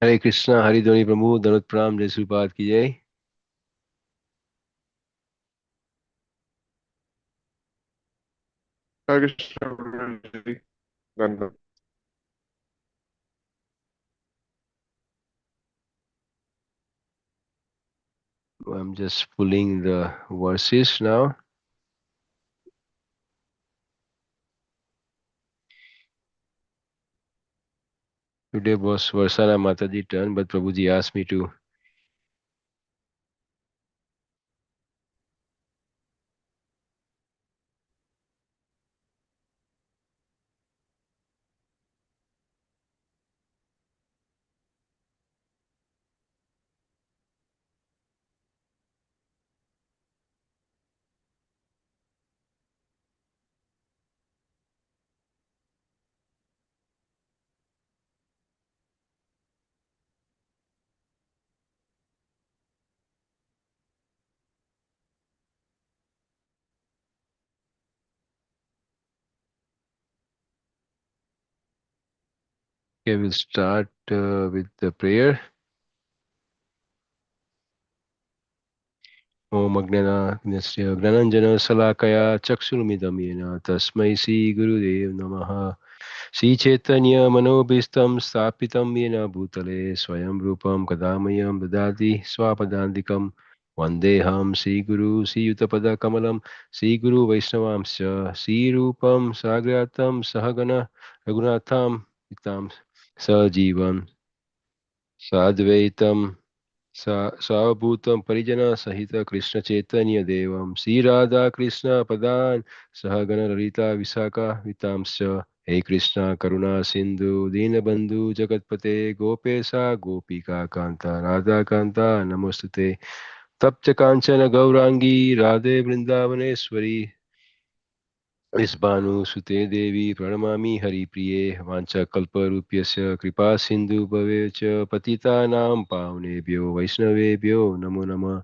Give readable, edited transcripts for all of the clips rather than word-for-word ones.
हरे कृष्णा हरि ध्वनि प्रभु दनुत प्रणाम जय श्रीपाद की जय। हरे कृष्ण जी, धन्यवाद। I'm just pulling the verses now. Today was Varsana Mataji turn, but Prabhuji asked me to. Okay, we'll start with the prayer. Om Agnanasya Gnananjana Salakaya Chakshurmidam Yena Tasmai Sri Gurudev Namaha Sri Chaitanya Manobhistam Stapitam Yena Bhutale Swayam Rupam Kadamayam Dadati Swapadandikam Vandeham Sri Guru Sri Yutapada Kamalam Sri Guru Vaishnavamsya Sri Rupam Sagratam Sahagana Raghunatham Itam Sajivam Sadvaitam सावभूतं परिजना सहित कृष्ण चैतन्य देवं श्री राधा कृष्ण पदान सहगण ललिता विशाखा वितांश्च हे कृष्ण करुणा सिंधु दीनबंधु जगतपते गोपेशा गोपिका कांता राधा कांता नमोस्तुते तप्त कांचन गौरांगी राधे वृंदावनेश्वरी विस्बानुसुते देवी प्रणमामि हरिप्रिये वाञ्छाकल्परूप्यस्य कृपा सिन्धु च पतितानां पावनेभ्यो वैष्णवेभ्यो नमो नमः।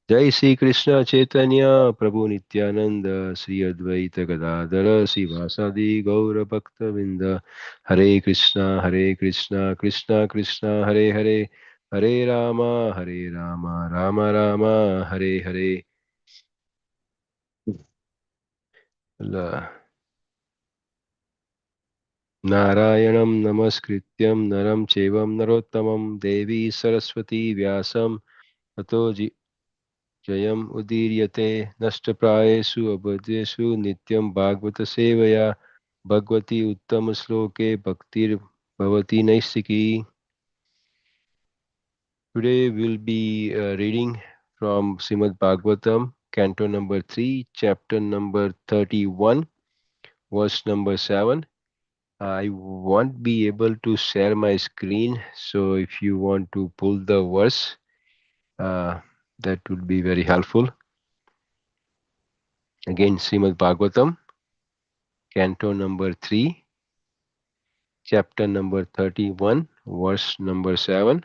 जय श्री कृष्ण चैतन्य प्रभु नित्यानंद श्री अद्वैत गदाधर श्रीवासादि गौर भक्तविंद। हरे कृष्णा कृष्णा कृष्णा हरे हरे हरे राम राम राम हरे हरे। नारायणं नमस्कृत्यं नरं चैव नरोत्तमं देवी सरस्वती व्यासं ततो जयम् उदीर्यते नष्टप्रायेषु अबद्धेषु नित्यं भागवत सेवया Bhagwati उत्तमश्लोके भक्तिर्भवति नैष्टिकी। Today we'll be reading from Srimad Bhagavatam, Canto number 3, chapter number 31, verse number 7. I won't be able to share my screen, so if you want to pull the verse, uh, that would be very helpful. Again, Srimad Bhagavatam, Canto number 3, chapter number 31, verse number 7.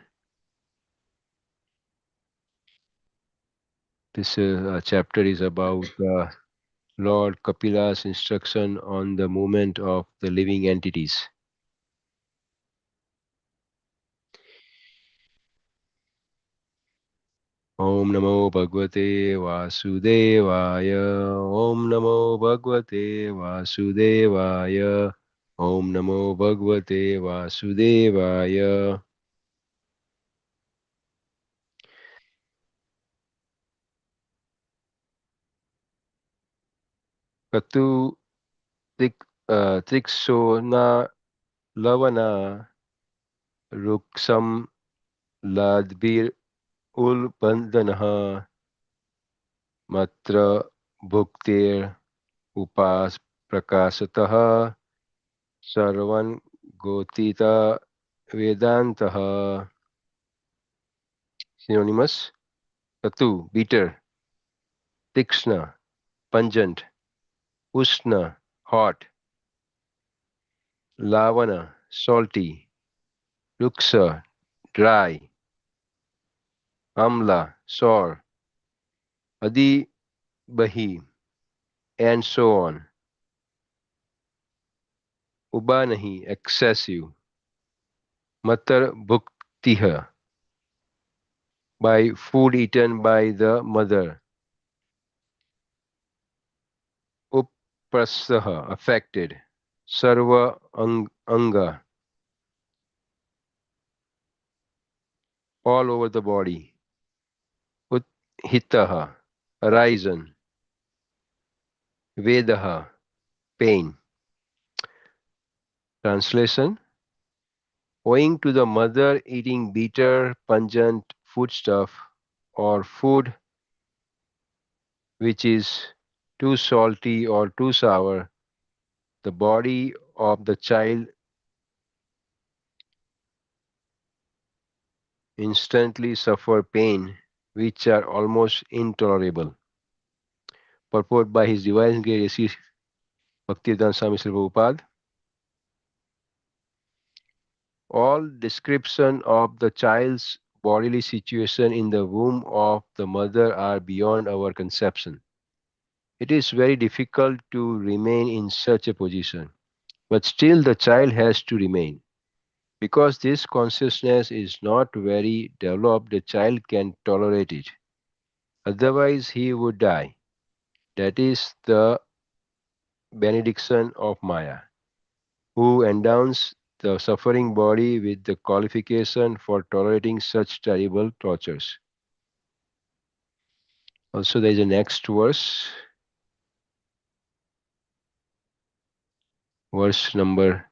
This chapter is about Lord Kapila's instruction on the movement of the living entities. Om Namo Bhagavate Vasudevaya. Om Namo Bhagavate Vasudevaya. Om Namo Bhagavate Vasudevaya. Katu Triksona Lavana Ruksam Ladbir Ulbandanaha Matra Bhuktir Upas Prakasataha Sarvan Gotita Vedantaha. Synonymous: Katu, bitter; Tikshna, pungent; Ushna, hot; Lavana, salty; Ruksa, dry; Amla, sour; Adi, bahi, and so on. Ubanahi, excessive; Matar, tiha, by food eaten by the mother. Uprasaha, affected. Sarva anga, all over the body. Uthitaha, arisen. Vedaha, pain. Translation: owing to the mother eating bitter, pungent foodstuff or food which is too salty or too sour, the body of the child instantly suffer pain which are almost intolerable. Purport by His Divine Grace A.C. Bhaktivedanta Swami Srila Prabhupada. All description of the child's bodily situation in the womb of the mother are beyond our conception. It is very difficult to remain in such a position, but still the child has to remain. Because this consciousness is not very developed, the child can tolerate it. Otherwise, he would die. That is the benediction of Maya, who endows the suffering body with the qualification for tolerating such terrible tortures. Also, there is a next verse, verse number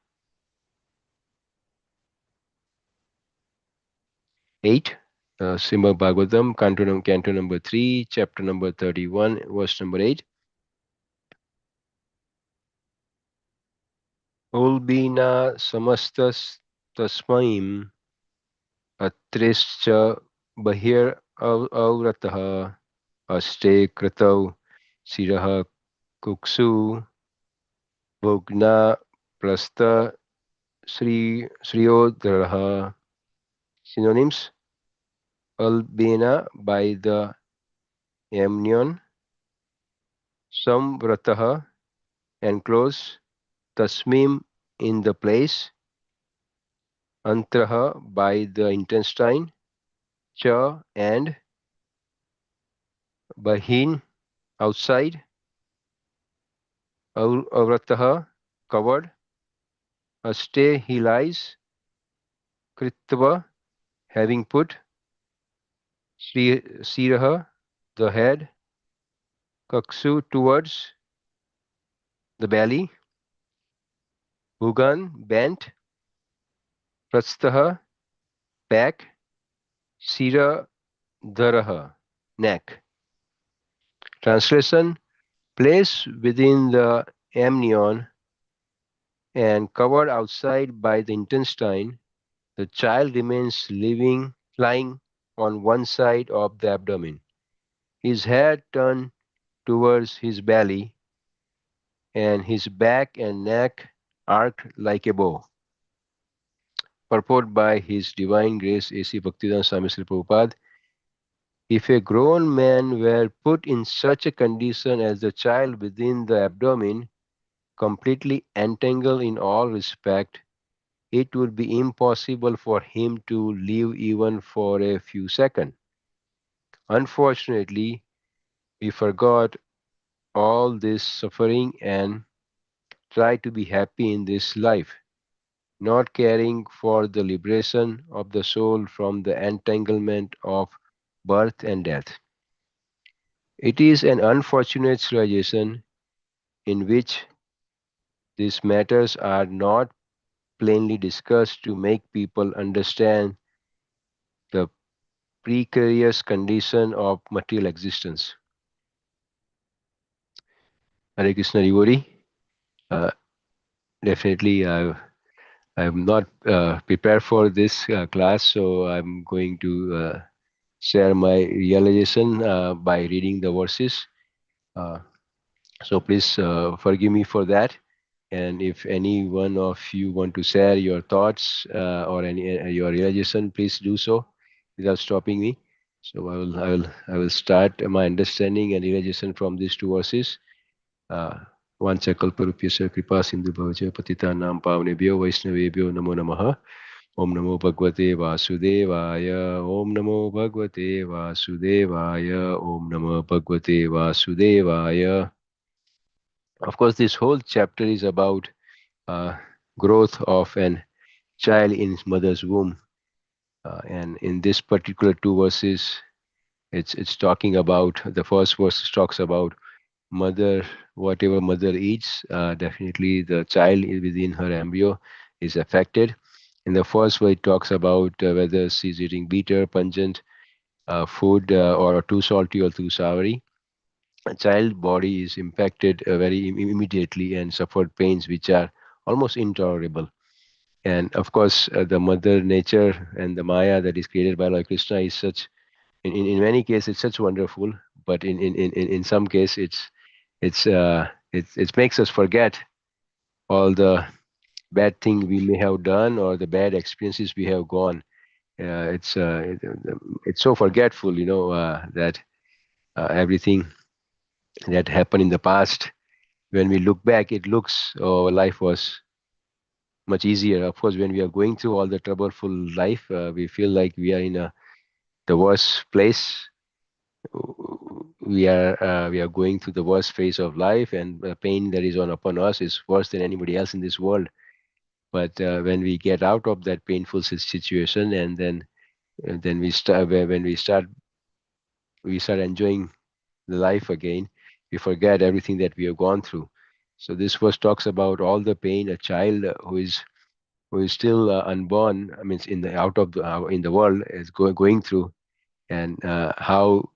8. Srimad Bhagavatam, canto number 3, chapter number 31, verse number 8. Ulbina samastas tasmaim atrescha bahir avrataha aste kratau siraha kuksu bhogna prastha sriyodharaha. Synonyms: albina, by the amnion, samvrataha, enclose, tasmim, in the place, antraha, by the intestine, cha, and bahin, outside, avrataha, covered, aste, he lies, kritva, having put, siraha, the head, kaksu, towards the belly, bhugan, bent, prasthaha, back, sira, dharaha, neck. Translation: placed within the amnion and covered outside by the intestine, the child remains lying on one side of the abdomen, his head turned towards his belly, and his back and neck arched like a bow. Purport by His Divine Grace A.C. Bhaktivedanta Swami Srila Prabhupada. If a grown man were put in such a condition as the child within the abdomen, completely entangled in all respect, it would be impossible for him to live even for a few seconds. Unfortunately, we forgot all this suffering and try to be happy in this life, not caring for the liberation of the soul from the entanglement of birth and death. It is an unfortunate civilization in which these matters are not plainly discussed to make people understand the precarious condition of material existence. Hare Krishna Rivori. Uh, Definitely, I'm not prepared for this class, so I'm going to share my realization by reading the verses. Uh, so please forgive me for that. And if any one of you want to share your thoughts or any your realization, please do so without stopping me. So I will start my understanding and realization from these two verses. Vancha kalparupyasya kripa sindhu bhavaja patitanam pavnebhyo vaishnavebhyo namo namaha. Om Namo Bhagavate Vasudevaya. Om Namo Bhagavate Vasudevaya. Om Namo Bhagavate Vasudevaya. Of course, this whole chapter is about uh, growth of an child in his mother's womb. And in this particular two verses, it's talking about, the first verse talks about mother, whatever mother eats, definitely the child within her embryo is affected. In the first way, it talks about whether she's eating bitter, pungent food or too salty or too soury. A child body is impacted very immediately and suffered pains which are almost intolerable. And of course, the mother nature and the Maya that is created by Lord Krishna is such, in many cases, it's such wonderful, but in some cases, it makes us forget all the bad thing we may have done or the bad experiences we have gone. It's so forgetful, that everything that happened in the past, when we look back, it looks, oh, life was much easier. Of course, when we are going through all the troubleful life, we feel like we are in the worst place. We are going through the worst phase of life, and the pain that is on upon us is worse than anybody else in this world. But when we get out of that painful situation, and then when we start enjoying the life again, we forget everything that we have gone through. So this verse talks about all the pain a child who is still unborn, I mean, in the out of the, in the world is going through, and how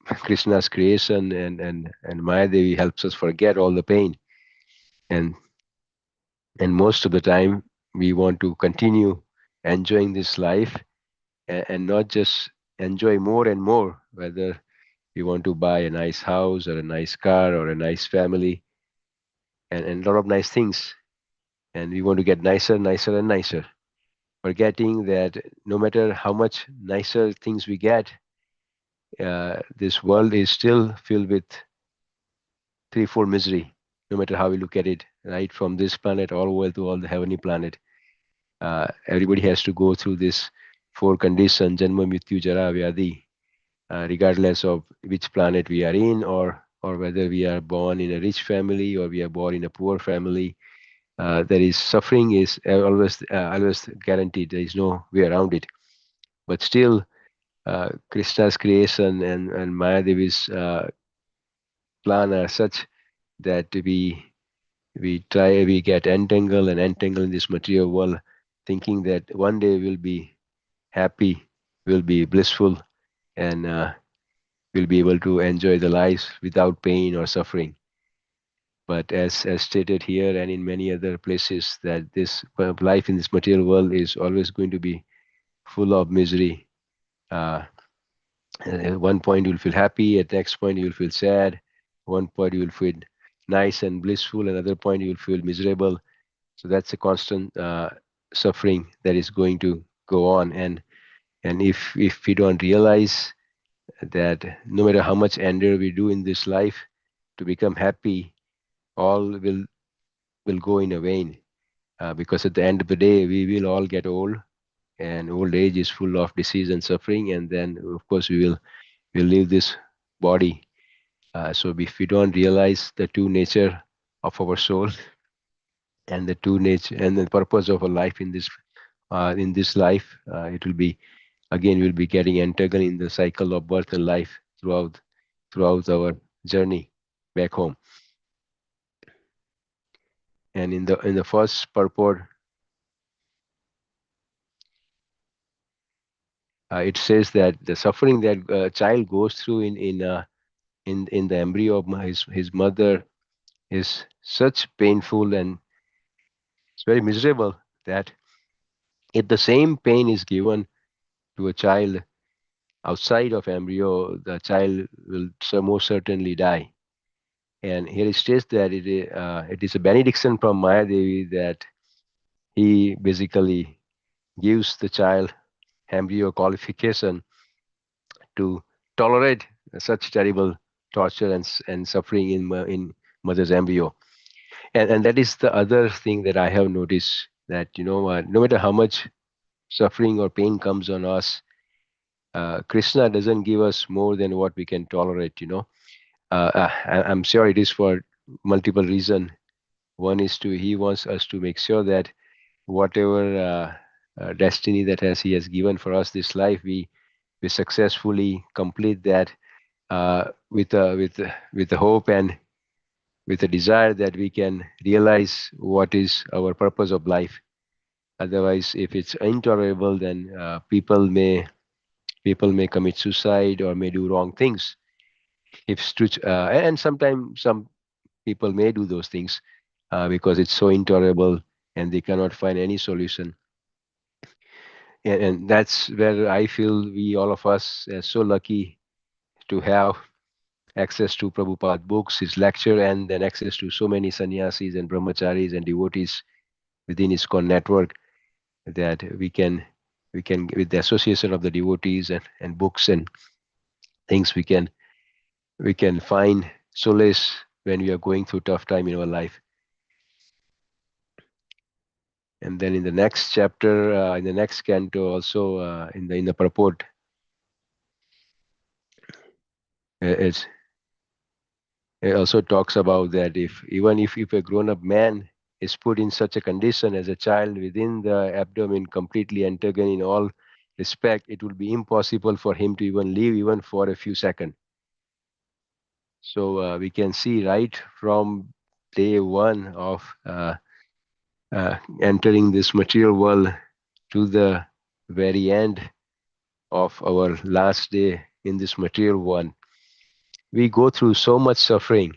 Krishna's creation and Mayadevi helps us forget all the pain, and and most of the time we want to continue enjoying this life, and not just enjoy more and more, whether we want to buy a nice house or a nice car or a nice family, and a lot of nice things, and we want to get nicer, nicer, and nicer, forgetting that no matter how much nicer things we get, this world is still filled with threefold misery, no matter how we look at it, right from this planet all the way to all the heavenly planet. Everybody has to go through this four conditions: Janma, Mrityu, Jara, Vyadi, regardless of which planet we are in, or whether we are born in a rich family or we are born in a poor family. There is suffering is always guaranteed. There is no way around it. But still, Krishna's creation and Mayadevi's plan are such that we get entangled in this material world, thinking that one day we'll be happy, we'll be blissful, and we'll be able to enjoy the lives without pain or suffering. But as stated here and in many other places, that this life in this material world is always going to be full of misery. Uh, at one point you'll feel happy, at the next point you'll feel sad, one point you'll feel nice and blissful, another point you'll feel miserable. So that's a constant suffering that is going to go on, and if we don't realize that no matter how much endeavor we do in this life to become happy, all will go in a vain, because at the end of the day we will all get old, and old age is full of disease and suffering, and then of course we'll leave this body. So if we don't realize the true nature of our soul, and the true nature and the purpose of our life in this life, it will be, again, we'll be getting entangled in the cycle of birth and life throughout our journey back home. And in the first purport, it says that the suffering that a child goes through in the embryo of his mother is such painful, and it's very miserable, that if the same pain is given to a child outside of embryo, the child will most certainly die. And here it states that it is a benediction from Maya Devi that he basically gives the child embryo qualification to tolerate such terrible torture and suffering in mother's embryo. And that is the other thing that I have noticed, that no matter how much suffering or pain comes on us, Krishna doesn't give us more than what we can tolerate. I'm sure it is for multiple reasons. One is he wants us to make sure that whatever destiny that he has given for us this life, we successfully complete that with the hope and with a desire that we can realize what is our purpose of life. Otherwise, if it's intolerable, then people may commit suicide or may do wrong things. And sometimes some people may do those things because it's so intolerable and they cannot find any solution. And that's where I feel we all of us are so lucky to have access to Prabhupada books, his lecture, and then access to so many sannyasis and brahmacharis and devotees within his ISKCON network, that we can with the association of the devotees and books and things, we can find solace when we are going through tough time in our life. And then in the next chapter, in the next canto, also in the purport, it's it also talks about that if a grown-up man is put in such a condition as a child within the abdomen, completely entangled in all respect, it will be impossible for him to even live even for a few seconds. So we can see right from day one of entering this material world to the very end of our last day in this material one, we go through so much suffering.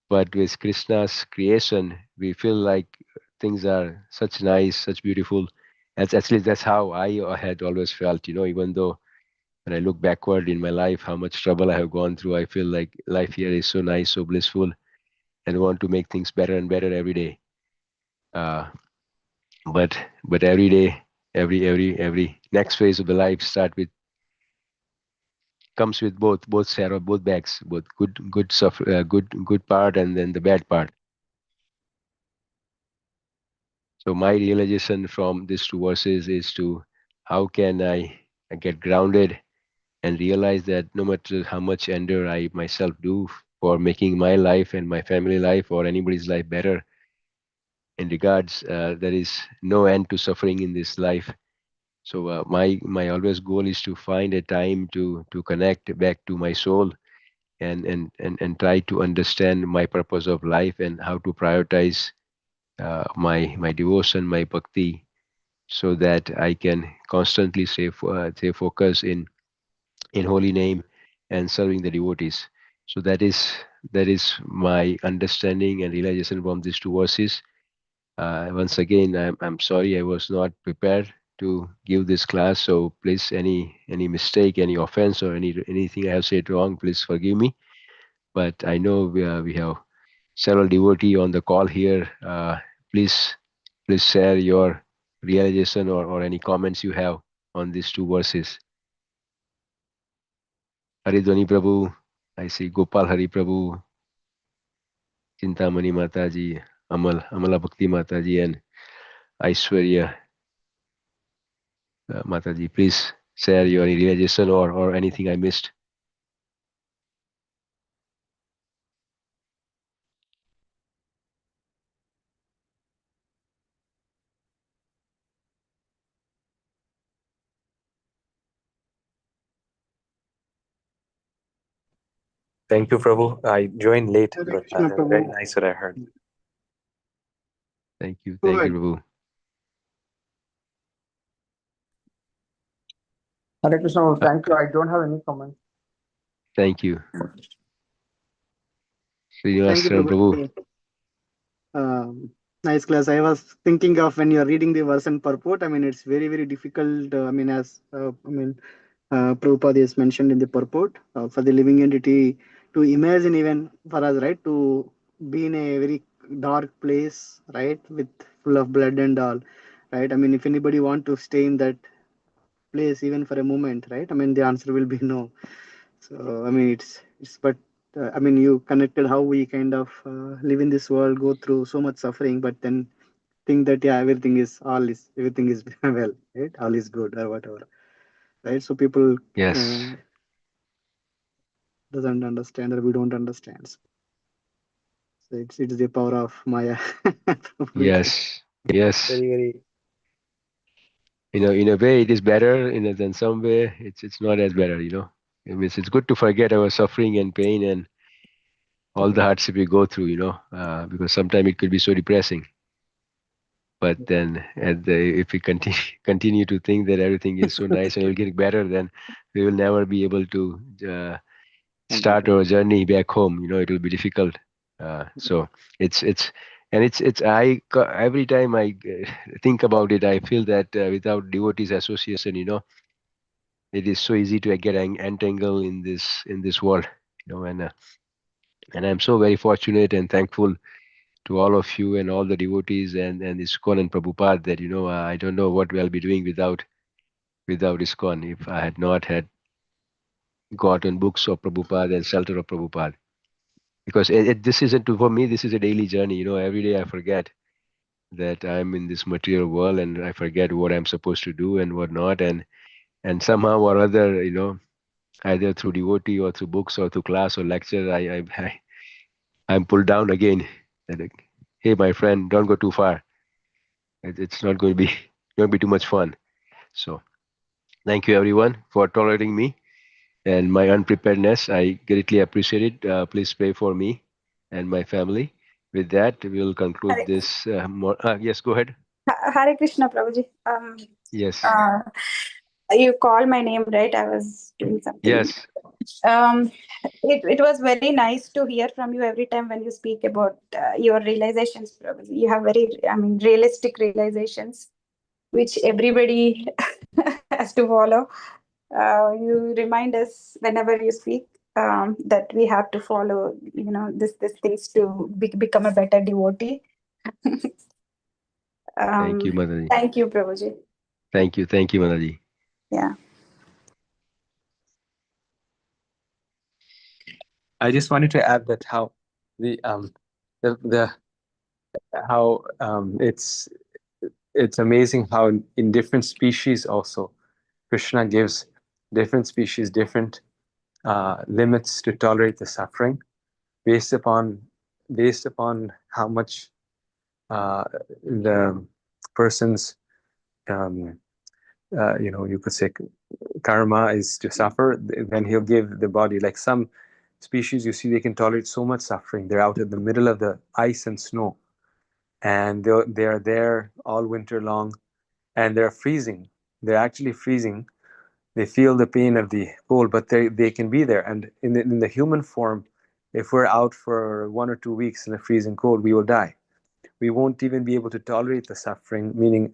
But with Krishna's creation, we feel like things are such nice, such beautiful. That's how I had always felt. Even though when I look backward in my life, how much trouble I have gone through, I feel like life here is so nice, so blissful, and want to make things better and better every day. Uh, but every day, every next phase of the life comes with both set of both bags, both good part and then the bad part. So my realization from these two verses is to how can I get grounded and realize that no matter how much endeavor I myself do for making my life and my family life or anybody's life better, in regards there is no end to suffering in this life. So my always goal is to find a time to connect back to my soul and try to understand my purpose of life and how to prioritize my devotion, my bhakti, so that I can constantly stay focused in holy name and serving the devotees. So that is my understanding and realization from these two verses. Once again, I'm sorry I was not prepared to give this class. So please, any mistake, any offense, or anything I have said wrong, please forgive me. But I know we have several devotee on the call here. Please please share your realization or any comments you have on these two verses. Haridwani Prabhu, I see Gopal Hari Prabhu, Chintamani Mataji, Amala Bhakti Mataji, and Aishwarya Mataji. Please share your realization or anything I missed. Thank you, Prabhu. I joined late, Hare but Krishna, very Prabhu. nice what I heard. Thank you. Go Thank you, ahead. Prabhu. Hare Krishna, thank you. I don't have any comment. Thank you. Thank you, Srinivas Prabhu. Nice class. I was thinking of when you are reading the verse and purport. I mean, it's very, very difficult. Prabhupada is mentioned in the purport for the living entity to imagine, even for us, right, to be in a very dark place, right, with full of blood and all, right. I mean, if anybody want to stay in that place even for a moment, right, I mean, the answer will be no. So I mean, but I mean, you connected how we kind of live in this world, go through so much suffering, but then think that yeah, everything is well, right? All is good or whatever, right? So people Yes. doesn't understand or we don't understand. So it's the power of Maya. Probably. Yes. Yes. Very, very. In a way, it is better. Than some way, it's not as better. It means it's good to forget our suffering and pain and all the hardship we go through. Because sometimes it could be so depressing. But then, if we continue continue to think that everything is so nice and it will get better, then we will never be able to start our journey back home. It will be difficult. So it's and it's every time I think about it, I feel that without devotees association, it is so easy to get entangled in this world. And I'm so very fortunate and thankful to all of you and all the devotees and ISKCON and Prabhupada that I don't know what we'll be doing without ISKCON if I had not had gotten books of Prabhupada and shelter of Prabhupada. Because this isn't for me. This is a daily journey. Every day I forget that I'm in this material world and I forget what I'm supposed to do and what not. And somehow or other, either through devotee or through books or through class or lecture, I'm pulled down again. And hey, my friend, don't go too far. It's not going to be going to be too much fun. So thank you everyone for tolerating me and my unpreparedness. I greatly appreciate it. Please pray for me and my family. With that, we'll conclude Hare, this. Yes, go ahead. Hare Krishna, Prabhuji. Yes. Uh, you called my name, right? I was doing something. Yes. Um, it was very nice to hear from you every time when you speak about your realizations, Prabhuji. You have realistic realizations, which everybody has to follow. You remind us whenever you speak that we have to follow, this things to become a better devotee. Thank you, Mataji. Thank you, Prabhuji. Thank you, Mataji. Yeah. I just wanted to add that how the how it's amazing how in different species also Krishna gives different species different limits to tolerate the suffering based upon how much the person's you could say karma is to suffer. Then he'll give the body, like some species you see they can tolerate so much suffering. They're out in the middle of the ice and snow and they're there all winter long and they're freezing. They're actually freezing. They feel the pain of the cold, but they can be there. And in the human form, if we're out for 1 or 2 weeks in the freezing cold, we will die. We won't even be able to tolerate the suffering, meaning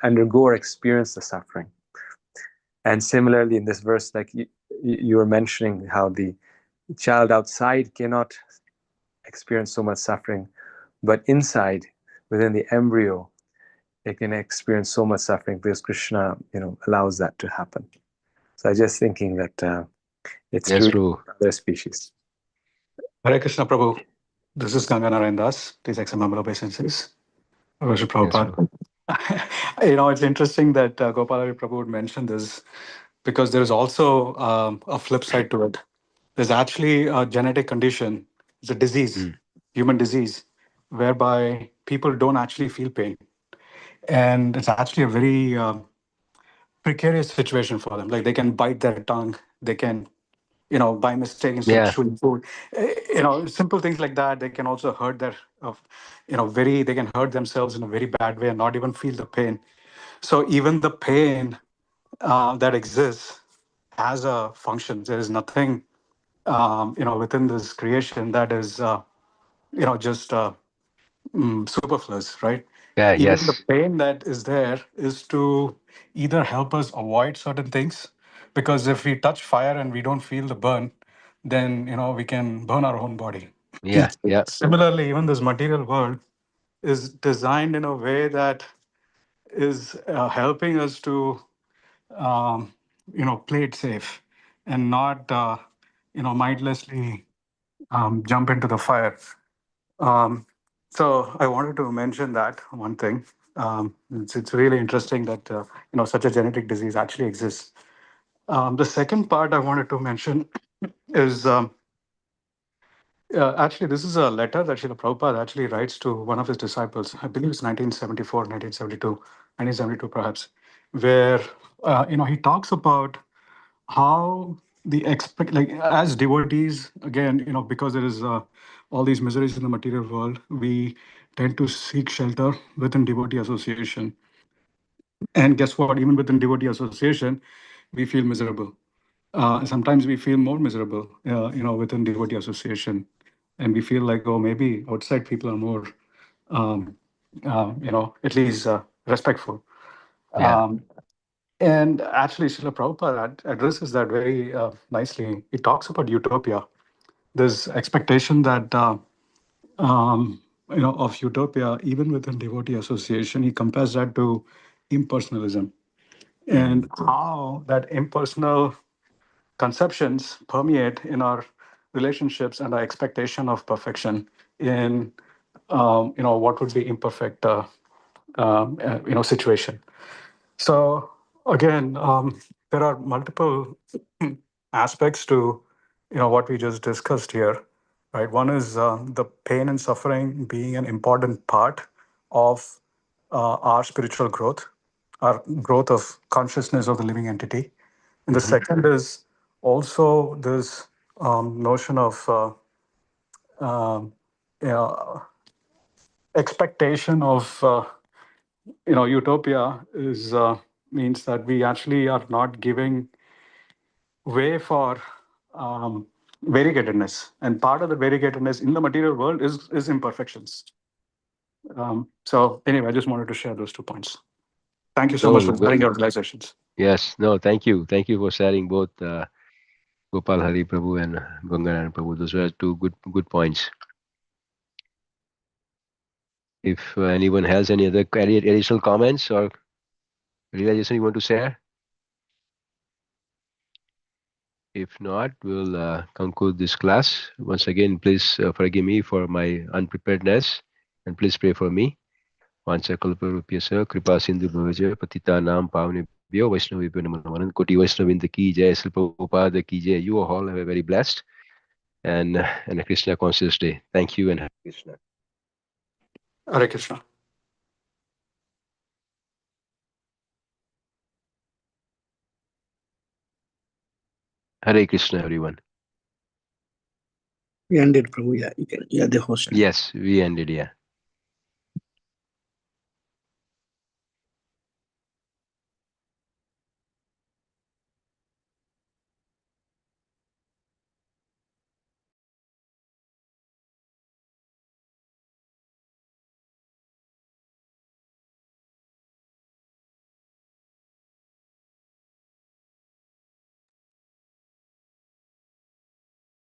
undergo or experience the suffering. And similarly, in this verse, like you were mentioning, how the child outside cannot experience so much suffering, but inside, within the embryo, it can experience so much suffering because Krishna, allows that to happen. So I was just thinking that it's Yes, true Prabhu. for other species. Hare Krishna Prabhu. This is Ganganarayan Das. Please accept my obeisances. Worship Yes, Prabhupada. It's interesting that Gopalari Prabhu would mention this because there is also a flip side to it. There's actually a genetic condition, it's a disease, human disease, whereby people don't actually feel pain. And it's actually a very precarious situation for them. Like they can bite their tongue, they can, by mistake, instead of Yeah. chewing food, simple things like that. They can also hurt they can hurt themselves in a very bad way and not even feel the pain. So even the pain that exists has a function. There is nothing, within this creation that is, just superfluous, right? Yeah. Even the Yes. pain that is there is to either help us avoid certain things, because if we touch fire and we don't feel the burn, then we can burn our own body. Yeah. Yeah. Similarly, even this material world is designed in a way that is helping us to play it safe and not mindlessly jump into the fire. Um, So I wanted to mention that one thing. It's really interesting that such a genetic disease actually exists. The second part I wanted to mention is actually this is a letter that Srila Prabhupada actually writes to one of his disciples. I believe it's 1974, 1972, 1972 perhaps, where he talks about how the expect like as devotees again because there is all these miseries in the material world, we tend to seek shelter within devotee association, and guess what, even within devotee association we feel miserable. Sometimes we feel more miserable within devotee association, and we feel like, oh, maybe outside people are more um, at least respectful. Yeah. And actually, Srila Prabhupada addresses that very nicely. He talks about utopia. There's expectation that, of utopia, even within devotee association. He compares that to impersonalism and how that impersonal conceptions permeate in our relationships and our expectation of perfection in, what would be imperfect, situation. So again, there are multiple aspects to what we just discussed here, right? One is the pain and suffering being an important part of our spiritual growth, our growth of consciousness of the living entity, and the second is also this notion of you know, expectation of utopia is means that we actually are not giving way for variegatedness, and part of the variegatedness in the material world is imperfections. So anyway, I just wanted to share those 2 points. Thank you so much for sharing your realizations. Yes, no, thank you. Thank you for sharing both Gopal Hari Prabhu and Gangaran Prabhu. Those were two good points. If anyone has any additional comments or realization you want to share? If not, we'll conclude this class. Once again, please forgive me for my unpreparedness and please pray for me. Vanchakalparupyasa kripa sindhu bhavaja patita nam pavnebhyo vaishnavibhyo namo namo. Koti Vaishnavinda ki jai, Srila Prabhupada ki jai. You all have a very blessed and a Krishna conscious day. Thank you and Hare Krishna. Hare Krishna. Hare Krishna, everyone. We ended, Prabhu. Yeah, you can. Yeah, the host. Yes, we ended, yeah.